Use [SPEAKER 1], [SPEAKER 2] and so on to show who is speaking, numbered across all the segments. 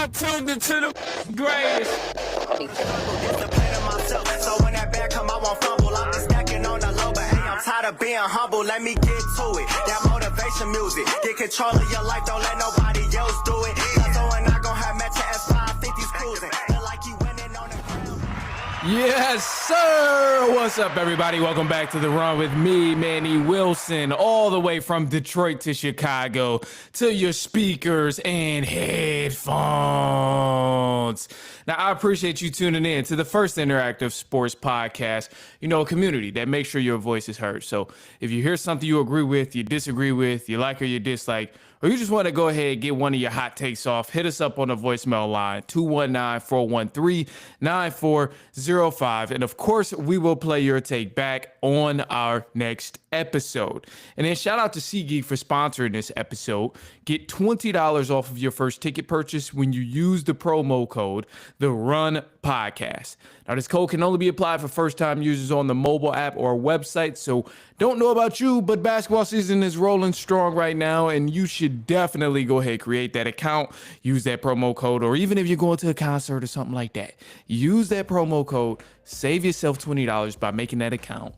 [SPEAKER 1] now tuned into the greatest.
[SPEAKER 2] So when that bag come, I won't fumble. I'm just stacking on the low, but hey, I'm tired of being humble. Let me get to it. That motivation music. Get control of your life, don't let nobody else do it. Cause when I gon' have Metro Ep.522 cruising. Feel like you winning on the ground.
[SPEAKER 1] Yes, sir. What's up, everybody? Welcome back to The Run with me, Manny Wilson, all the way from Detroit to Chicago to your speakers and headphones. Now, I appreciate you tuning in to the first interactive sports podcast, a community that makes sure your voice is heard. So if you hear something you agree with, you disagree with, you like or you dislike, or you just want to go ahead and get one of your hot takes off, hit us up on the voicemail line, 219-413-9405. And of course, we will play your take back on our next episode. And then shout out to SeatGeek for sponsoring this episode. Get $20 off of your first ticket purchase when you use the promo code The Run Podcast. Now, this code can only be applied for first-time users on the mobile app or website, so don't know about you, but basketball season is rolling strong right now, and you should definitely go ahead and create that account, use that promo code, or even if you're going to a concert or something like that, use that promo code, save yourself $20 by making that account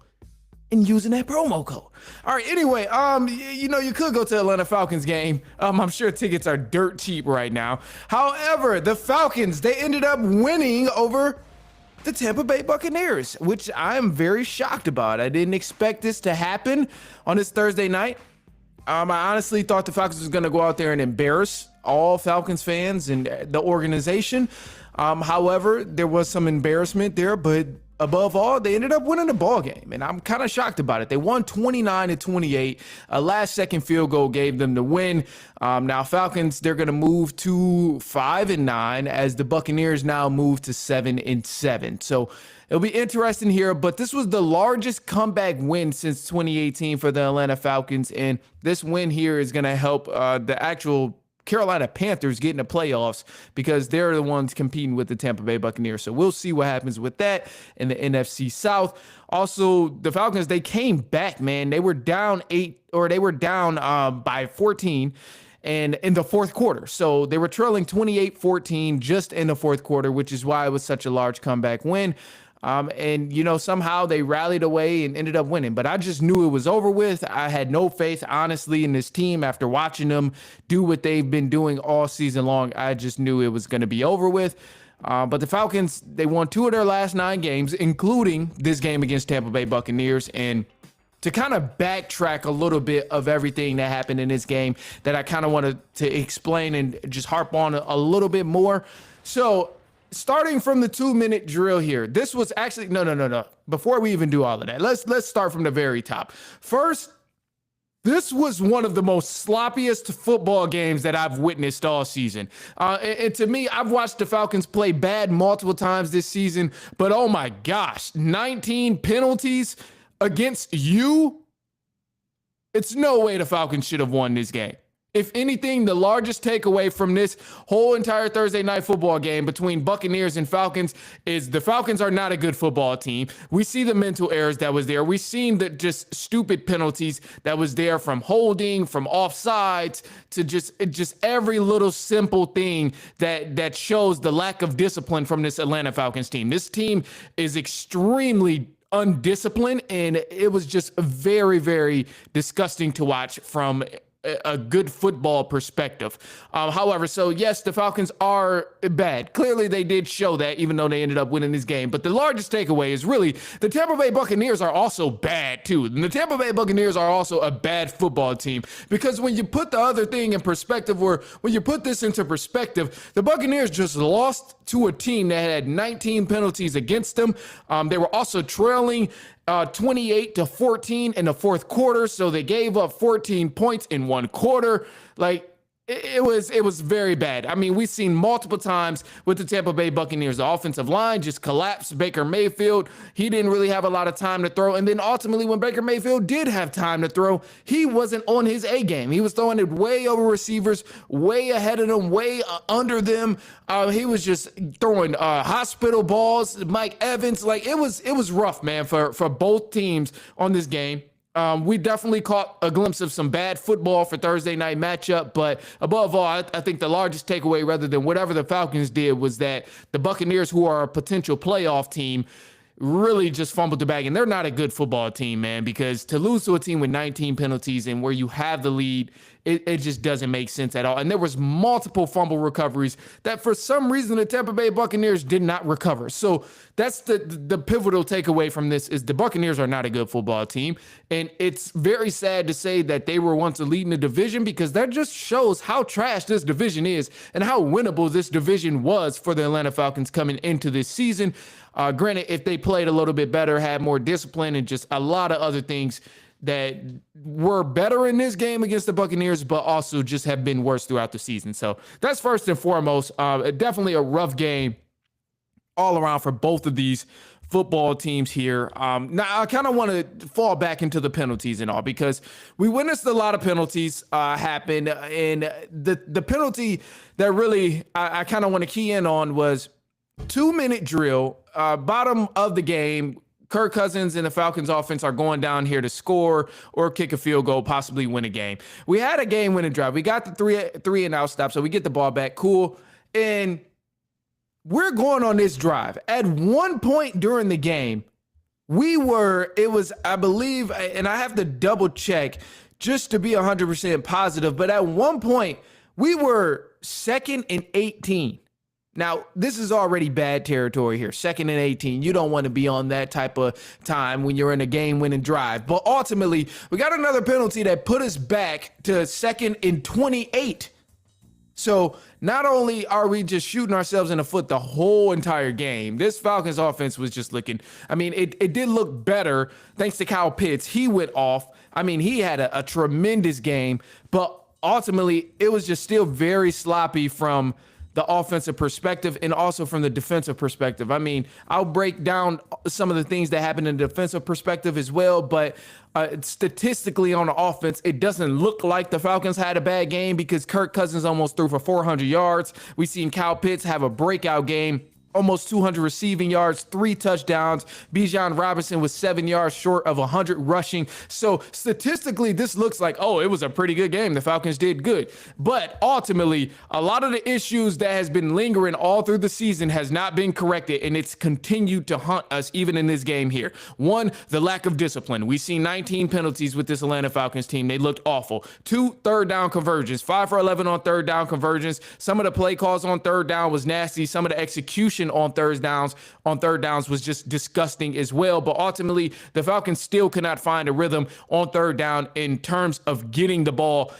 [SPEAKER 1] and using that promo code. All right, anyway, you could go to Atlanta Falcons game. I'm sure tickets are dirt cheap right now. However, the Falcons, they ended up winning over the Tampa Bay Buccaneers, which I'm very shocked about. I didn't expect this to happen on this Thursday night. I honestly thought the Falcons was going to go out there and embarrass all Falcons fans and the organization. However, there was some embarrassment there, but above all, they ended up winning the ball game, and I'm kind of shocked about it. They won 29-28. A last-second field goal gave them the win. Now, Falcons, they're going to move to 5-9 as the Buccaneers now move to 7-7. So it'll be interesting here, but this was the largest comeback win since 2018 for the Atlanta Falcons, and this win here is going to help the actual Carolina Panthers get in the playoffs because they're the ones competing with the Tampa Bay Buccaneers. So we'll see what happens with that in the NFC South. Also, the Falcons, they came back, man. They were down by 14 and in the fourth quarter. So they were trailing 28-14 just in the fourth quarter, which is why it was such a large comeback win. Somehow they rallied away and ended up winning. But I just knew it was over with. I had no faith, honestly, in this team after watching them do what they've been doing all season long. I just knew it was going to be over with. But the Falcons, they won 2 of their last 9 games, including this game against Tampa Bay Buccaneers. And to kind of backtrack a little bit of everything that happened in this game that I kind of wanted to explain and just harp on a little bit more. So starting from the 2-minute drill here, this was actually, no. Before we even do all of that, let's start from the very top. First, this was one of the most sloppiest football games that I've witnessed all season. And to me, I've watched the Falcons play bad multiple times this season, but oh my gosh, 19 penalties against you? It's no way the Falcons should have won this game. If anything, the largest takeaway from this whole entire Thursday night football game between Buccaneers and Falcons is the Falcons are not a good football team. We see the mental errors that was there. We've seen the just stupid penalties that was there, from holding, from offsides, to just every little simple thing that shows the lack of discipline from this Atlanta Falcons team. This team is extremely undisciplined, and it was just very, very disgusting to watch from a good football perspective. However, so yes, the Falcons are bad. Clearly, they did show that, even though they ended up winning this game. But the largest takeaway is really the Tampa Bay Buccaneers are also bad, too. And the Tampa Bay Buccaneers are also a bad football team, because when you put the other thing in perspective, or when you put this into perspective, the Buccaneers just lost to a team that had 19 penalties against them. They were also trailing 28-14 in the fourth quarter, so they gave up 14 points in one quarter. Like, It was very bad. I mean, we've seen multiple times with the Tampa Bay Buccaneers, the offensive line just collapsed. Baker Mayfield, he didn't really have a lot of time to throw. And then ultimately, when Baker Mayfield did have time to throw, he wasn't on his A game. He was throwing it way over receivers, way ahead of them, way under them. He was just throwing hospital balls, Mike Evans. Like, it was rough, man, for both teams on this game. We definitely caught a glimpse of some bad football for Thursday night matchup, but above all, I think the largest takeaway, rather than whatever the Falcons did, was that the Buccaneers, who are a potential playoff team, really just fumbled the bag. And they're not a good football team, man, because to lose to a team with 19 penalties and where you have the lead, it just doesn't make sense at all. And there was multiple fumble recoveries that for some reason the Tampa Bay Buccaneers did not recover. So that's the pivotal takeaway from this is the Buccaneers are not a good football team. And it's very sad to say that they were once a lead in the division, because that just shows how trash this division is and how winnable this division was for the Atlanta Falcons coming into this season. Granted, if they played a little bit better, had more discipline, and just a lot of other things that were better in this game against the Buccaneers, but also just have been worse throughout the season. So that's first and foremost. Definitely a rough game all around for both of these football teams here. Now, I kind of want to fall back into the penalties and all, because we witnessed a lot of penalties happen. And the penalty that really I kind of want to key in on was 2-minute drill, bottom of the game. Kirk Cousins and the Falcons offense are going down here to score or kick a field goal, possibly win a game. We had a game-winning drive. We got the three and out stop, so we get the ball back. Cool. And we're going on this drive. At one point during the game, I believe, and I have to double check just to be 100% positive, but at one point, we were 2nd and 18. Now, this is already bad territory here. 2nd and 18. You don't want to be on that type of time when you're in a game-winning drive. But ultimately, we got another penalty that put us back to 2nd and 28. So not only are we just shooting ourselves in the foot the whole entire game, this Falcons offense was just looking, it did look better thanks to Kyle Pitts. He went off. He had a tremendous game, but ultimately it was just still very sloppy from the offensive perspective and also from the defensive perspective. I'll break down some of the things that happened in the defensive perspective as well, but statistically on the offense, it doesn't look like the Falcons had a bad game, because Kirk Cousins almost threw for 400 yards. We've seen Kyle Pitts have a breakout game, almost 200 receiving yards, 3 touchdowns. Bijan Robinson was 7 yards short of 100 rushing. So statistically, this looks like, it was a pretty good game. The Falcons did good. But ultimately, a lot of the issues that has been lingering all through the season has not been corrected, and it's continued to haunt us even in this game here. One, the lack of discipline. We've seen 19 penalties with this Atlanta Falcons team. They looked awful. 2 third down conversions, 5 for 11 on third down conversions. Some of the play calls on third down was nasty. Some of the execution on third downs was just disgusting as well. But ultimately, the Falcons still could not find a rhythm on third down in terms of getting the ball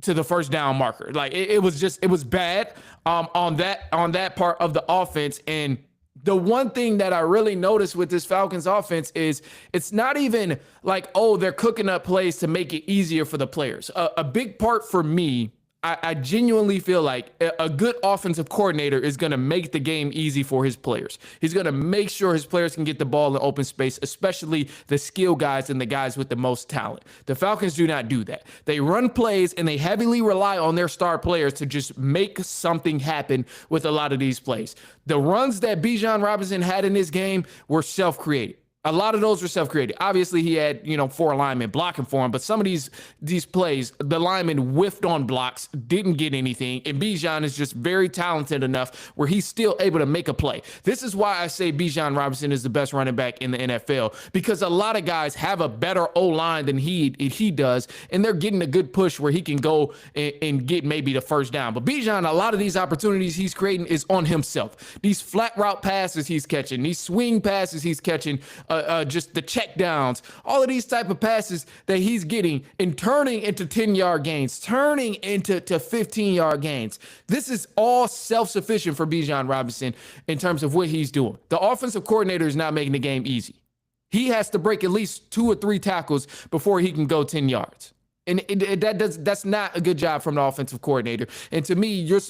[SPEAKER 1] to the first down marker. It was bad on that part of the offense. And the one thing that I really noticed with this Falcons offense is it's not even like, they're cooking up plays to make it easier for the players. A big part for me, I genuinely feel like a good offensive coordinator is going to make the game easy for his players. He's going to make sure his players can get the ball in open space, especially the skill guys and the guys with the most talent. The Falcons do not do that. They run plays and they heavily rely on their star players to just make something happen with a lot of these plays. The runs that Bijan Robinson had in this game were self-created. A lot of those were self-created. Obviously, he had, 4 linemen blocking for him, but some of these plays, the linemen whiffed on blocks, didn't get anything, and Bijan is just very talented enough where he's still able to make a play. This is why I say Bijan Robinson is the best running back in the NFL, because a lot of guys have a better O-line than he does, and they're getting a good push where he can go and get maybe the first down. But Bijan, a lot of these opportunities he's creating is on himself. These flat route passes he's catching, these swing passes he's catching, just the check downs, all of these type of passes that he's getting and turning into 10-yard gains, turning into 15-yard gains. This is all self-sufficient for Bijan Robinson in terms of what he's doing. The offensive coordinator is not making the game easy. He has to break at least 2 or 3 tackles before he can go 10 yards. And that's not a good job from the offensive coordinator. And to me, as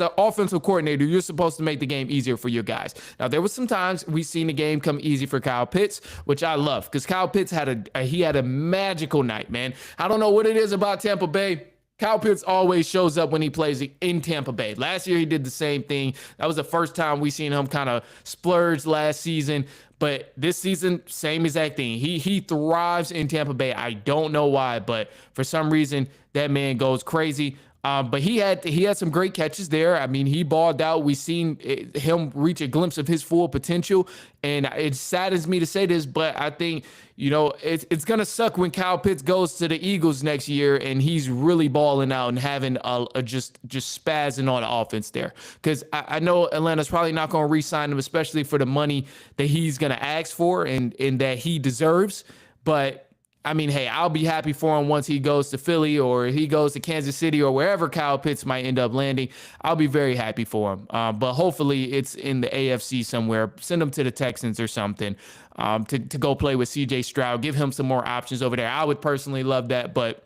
[SPEAKER 1] an offensive coordinator, you're supposed to make the game easier for your guys. Now, there was some times we've seen the game come easy for Kyle Pitts, which I love, because Kyle Pitts had a magical night, man. I don't know what it is about Tampa Bay. Kyle Pitts always shows up when he plays in Tampa Bay. Last year, he did the same thing. That was the first time we seen him kind of splurge last season. But this season, same exact thing. He thrives in Tampa Bay. I don't know why, but for some reason that man goes crazy. But he had some great catches there. I mean, he balled out. We seen him reach a glimpse of his full potential, and it saddens me to say this, but I think it's gonna suck when Kyle Pitts goes to the Eagles next year and he's really balling out and having just spazzing on the offense there. Because I know Atlanta's probably not gonna re-sign him, especially for the money that he's gonna ask for and that he deserves. But I mean, hey, I'll be happy for him once he goes to Philly or he goes to Kansas City or wherever Kyle Pitts might end up landing. I'll be very happy for him. But hopefully it's in the AFC somewhere. Send him to the Texans or something to go play with C.J. Stroud. Give him some more options over there. I would personally love that, but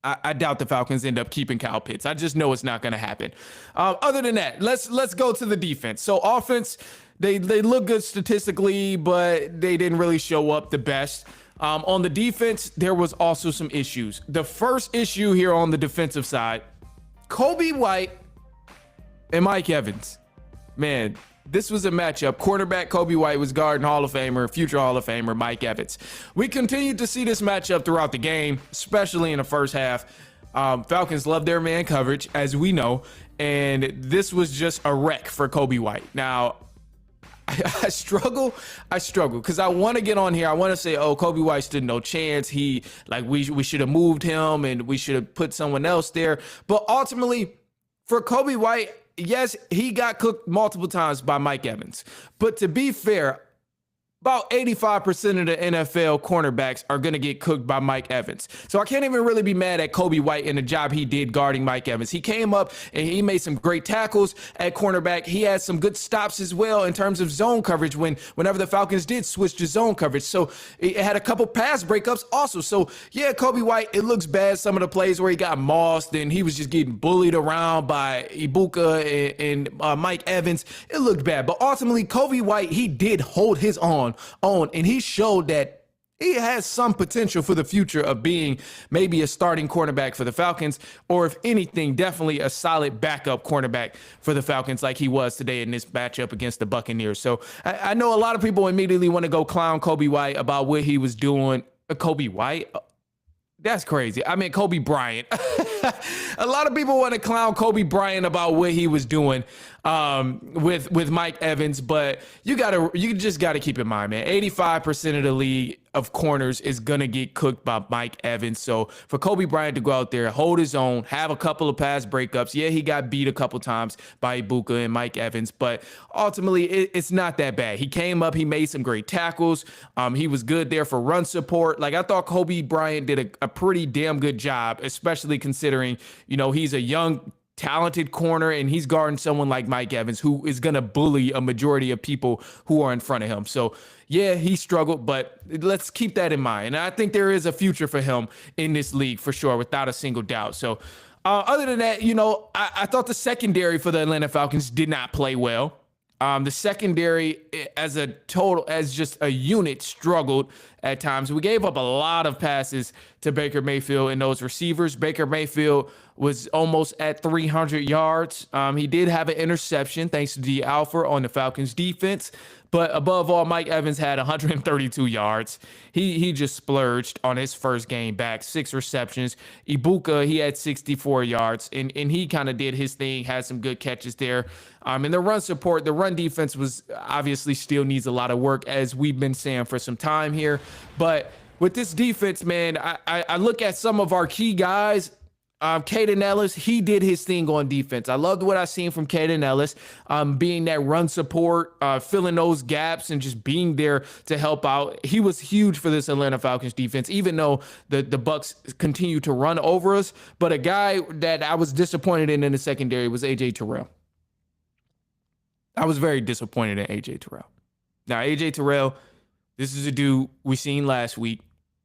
[SPEAKER 1] I doubt the Falcons end up keeping Kyle Pitts. I just know it's not going to happen. Other than that, let's go to the defense. So offense, they look good statistically, but they didn't really show up the best. On the defense, there was also some issues. The first issue here on the defensive side, Kobe White and Mike Evans. Man, this was a matchup. Quarterback Kobe White was guarding Hall of Famer, future Hall of Famer Mike Evans. We continued to see this matchup throughout the game, especially in the first half. Falcons love their man coverage, as we know, and this was just a wreck for Kobe White. Now, I struggle because I want to get on here. I want to say, oh, Kobe White stood no chance. We should have moved him and we should have put someone else there. But ultimately, for Kobe White, yes, he got cooked multiple times by Mike Evans. But to be fair, about 85% of the NFL cornerbacks are going to get cooked by Mike Evans. So I can't even really be mad at Kobe White and the job he did guarding Mike Evans. He came up and he made some great tackles at cornerback. He had some good stops as well in terms of zone coverage whenever the Falcons did switch to zone coverage. So it had a couple pass breakups also. So yeah, Kobe White, it looks bad. Some of the plays where he got mossed and he was just getting bullied around by Ibuka and Mike Evans. It looked bad. But ultimately, Kobe White, he did hold his own, and he showed that he has some potential for the future of being maybe a starting cornerback for the Falcons, or if anything, definitely a solid backup cornerback for the Falcons like he was today in this matchup against the Buccaneers. So I know a lot of people immediately want to go clown Kobe White about what he was doing. Kobe White? That's crazy. I mean, Kobe Bryant. A lot of people want to clown Kobe Bryant about what he was doing with Mike Evans, but you just gotta keep in mind, man, 85% of the league of corners is gonna get cooked by Mike Evans. So for Kobe Bryant to go out there, hold his own, have a couple of pass breakups, yeah, he got beat a couple times by Ibuka and Mike Evans, but ultimately it's not that bad. He came up, he made some great tackles. He was good there for run support. Like, I thought Kobe Bryant did a pretty damn good job, especially considering, he's a young, talented corner and he's guarding someone like Mike Evans, who is going to bully a majority of people who are in front of him. So yeah, he struggled, but let's keep that in mind. And I think there is a future for him in this league for sure, without a single doubt. So other than that, I thought the secondary for the Atlanta Falcons did not play well. The secondary as just a unit struggled at times. We gave up a lot of passes to Baker Mayfield and those receivers. Baker Mayfield was almost at 300 yards. He did have an interception thanks to the Alpha on the Falcons defense. But above all, Mike Evans had 132 yards. He just splurged on his first game back, 6 receptions. Ibuka, he had 64 yards, and he kind of did his thing, had some good catches there. And the run support, the run defense was obviously still needs a lot of work, as we've been saying for some time here. But with this defense, man, I look at some of our key guys. Caden Ellis, he did his thing on defense. I loved what I seen from Caden Ellis, being that run support, filling those gaps and just being there to help out. He was huge for this Atlanta Falcons defense, even though the Bucs continue to run over us. But a guy that I was disappointed in the secondary was A.J. Terrell. I was very disappointed in A.J. Terrell. Now, A.J. Terrell, this is a dude we seen last week.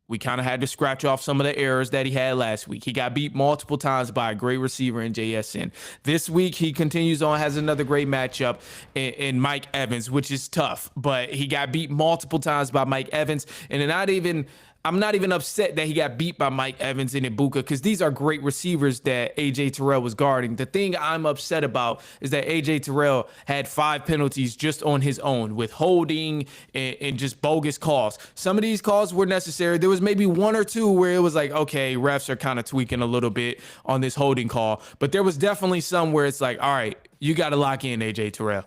[SPEAKER 1] We kind of had to scratch off some of the errors that he had last week. He got beat multiple times by a great receiver in JSN. This week, he continues on, has another great matchup in Mike Evans, which is tough. But he got beat multiple times by Mike Evans. And not even I'm not even upset that he got beat by Mike Evans and Ibuka, because these are great receivers that AJ Terrell was guarding. The thing I'm upset about is that AJ Terrell had 5 penalties just on his own, with holding and just bogus calls. Some of these calls were necessary. There was maybe 1 or 2 where it was like, okay, refs are kind of tweaking a little bit on this holding call. But there was definitely some where it's like, all right, you got to lock in AJ Terrell.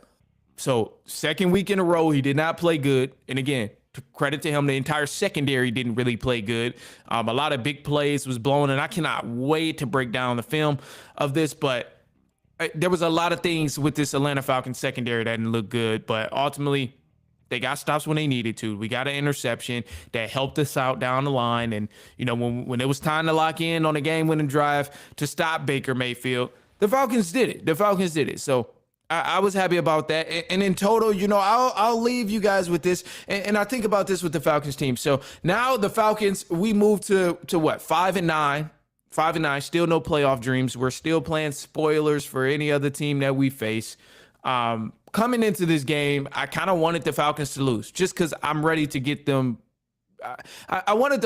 [SPEAKER 1] So 2nd week in a row, he did not play good. And again, credit to him, the entire secondary didn't really play good. A lot of big plays was blown, and I cannot wait to break down the film of this. But there was a lot of things with this Atlanta Falcons secondary that didn't look good. But ultimately, they got stops when they needed to. We got an interception that helped us out down the line. And, you know, when it was time to lock in on a game-winning drive to stop Baker Mayfield, the Falcons did it. So I was happy about that. And in total, you know, I'll leave you guys with this. And I think about this with the Falcons team. So now the Falcons, we moved to what? 5-9. 5-9. Still no playoff dreams. We're still playing spoilers for any other team that we face. Coming into this game, I kind of wanted the Falcons to lose just because I'm ready to get them. I wanted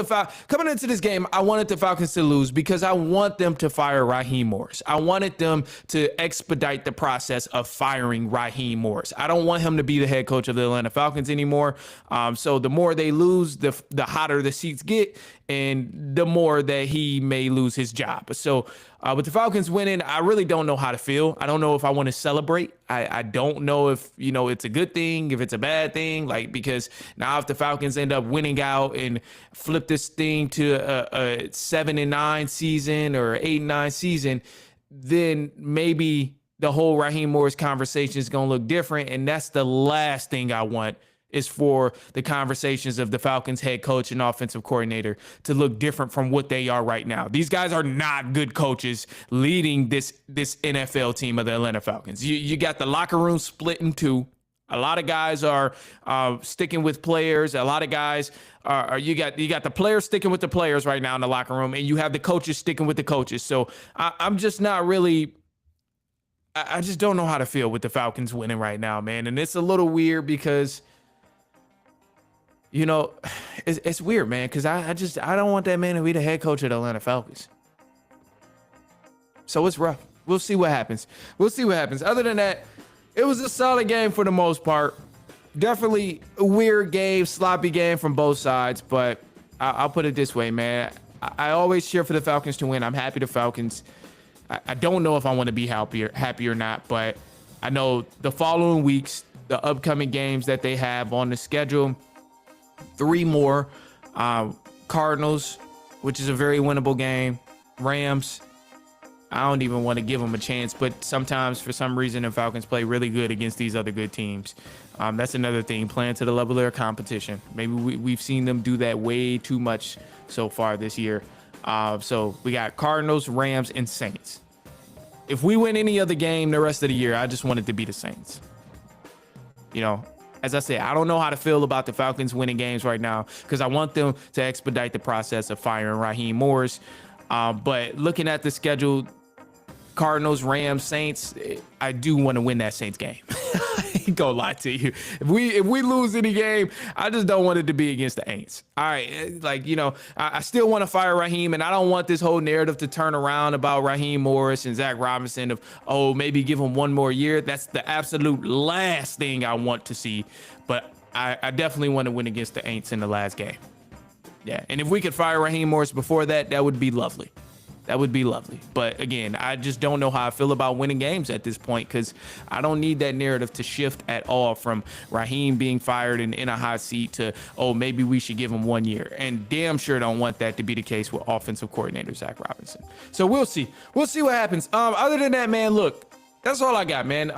[SPEAKER 1] coming into this game, I wanted the Falcons to lose because I want them to fire Raheem Morris. I wanted them to expedite the process of firing Raheem Morris. I don't want him to be the head coach of the Atlanta Falcons anymore. So the more they lose, the hotter the seats get, and the more that he may lose his job. So with the Falcons winning, I really don't know how to feel. I don't know if I want to celebrate. I don't know if, you know, it's a good thing, if it's a bad thing, like, because now if the Falcons end up winning out and flip this thing to a 7-9 season or 8-9 season, then maybe the whole Raheem Morris conversation is going to look different. And that's the last thing I want, is for the conversations of the Falcons head coach and offensive coordinator to look different from what they are right now. These guys are not good coaches leading this NFL team of the Atlanta Falcons. You got the locker room split in 2. A lot of guys are sticking with players. A lot of guys you got the players sticking with the players right now in the locker room, and you have the coaches sticking with the coaches. So I'm just not really. I just don't know how to feel with the Falcons winning right now, man. And it's a little weird because, you know, it's weird, man, because I don't want that man to be the head coach of the Atlanta Falcons. So it's rough. We'll see what happens. Other than that, it was a solid game for the most part. Definitely a weird game, sloppy game from both sides, but I'll put it this way, man. I always cheer for the Falcons to win. I'm happy the Falcons. I don't know if I want to be happy or not, but I know the following weeks, the upcoming games that they have on the schedule, 3 more. Cardinals, which is a very winnable game. Rams, I don't even want to give them a chance, but sometimes for some reason the Falcons play really good against these other good teams. That's another thing, playing to the level of their competition. Maybe we've seen them do that way too much so far this year. So we got Cardinals, Rams, and Saints. If we win any other game the rest of the year, I just want it to be the Saints. You know, as I said, I don't know how to feel about the Falcons winning games right now because I want them to expedite the process of firing Raheem Morris. But looking at the schedule, Cardinals, Rams, Saints, I do want to win that Saints game. I ain't gonna lie to you. If we lose any game, I just don't want it to be against the Aints. All right, like, you know, I still want to fire Raheem, and I don't want this whole narrative to turn around about Raheem Morris and Zach Robinson of, oh, maybe give him 1 more year. That's the absolute last thing I want to see. But I definitely want to win against the Aints in the last game. Yeah, and if we could fire Raheem Morris before that, that would be lovely. That would be lovely. But again, I just don't know how I feel about winning games at this point because I don't need that narrative to shift at all from Raheem being fired and in a hot seat to, oh, maybe we should give him 1 year. And damn sure don't want that to be the case with offensive coordinator Zach Robinson. So we'll see. We'll see what happens. Other than that, man, look, that's all I got, man.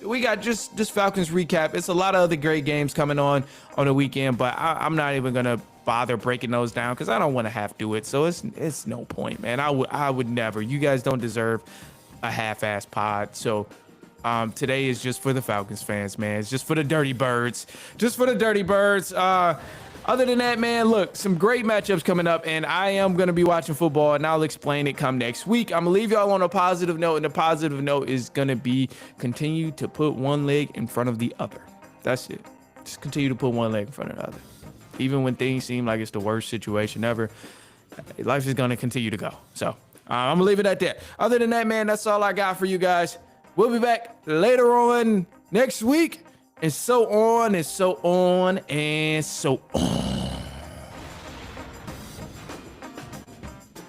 [SPEAKER 1] We got just Falcons recap. It's a lot of other great games coming on the weekend, but I'm not even going to bother breaking those down because I don't want to have to do it. So it's no point, man. I would never. You guys don't deserve a half-ass pod. So today is just for the Falcons fans, man. It's just for the Dirty Birds. Just for the Dirty Birds. Other than that, man, look, some great matchups coming up, and I am going to be watching football, and I'll explain it come next week. I'm going to leave y'all on a positive note, and the positive note is going to be continue to put one leg in front of the other. That's it. Just continue to put one leg in front of the other. even when things seem like it's the worst situation ever, life is going to continue to go. So I'm gonna leave it at that. Other than that, man, that's all I got for you guys. We'll be back later on next week, and so on and so on and so on.